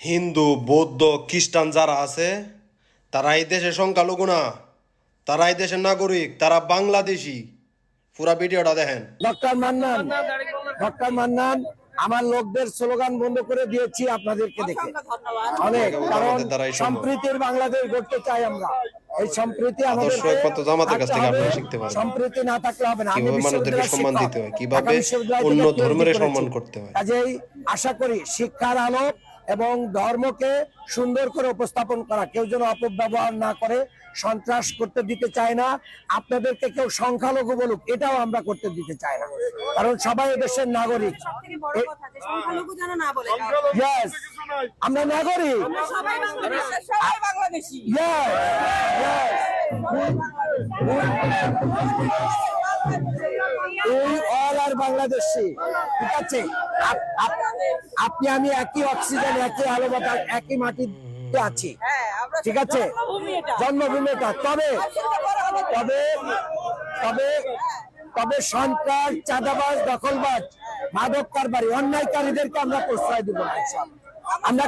হিন্দু বৌদ্ধ খ্রিস্টান যারা আছে তারা এই দেশের সংখ্যালঘু না, তারা এই দেশের নাগরিক, তারা বাংলাদেশি। পুরা ভিডিওটা দেখেন। ডক্টর মান্নান আমার লোকদের স্লোগান বন্ধ করে দিয়েছি আপনাদেরকে দেখে অনেক, কারণ সম্প্রীতির বাংলাদেশ গড়তে চাই আমরা। এই সম্প্রীতি আমাদের জামাতের কাছ থেকে আপনারা শিখতে পারেন সম্প্রীতি না থাকলে হবে না। কিভাবে মানুষদেরকে সম্মান দিতে হয়, কিভাবে অন্য ধর্মের সম্মান করতে হয়। কাজেই আশা করি শিক্ষার আলো এবং ধর্মকে সুন্দর করে উপস্থাপন করা, কেউ যেন অপব্যবহার না করে, সন্ত্রাস করতে দিতে চায় না। আপনাদেরকে কেউ সংখ্যালঘু বলুক, এটাও আমরা করতে দিতে চাই না, কারণ সবাই দেশের নাগরিক। আমরা নাগরিক, বাংলাদেশি। ঠিক আছে, আপনি আমি একই অক্সিজেন, একই আলো বাতাস, একই মাটিতে আছি। ঠিক আছে, জন্মভূমিটা। তবে তবে তবে তবে সন্ত্রাস, চাঁদাবাজ, দখলবাজ, মাদক কারবারি, অন্যায়কারীদেরকে আমরা প্রশ্রয় দিব না। আমরা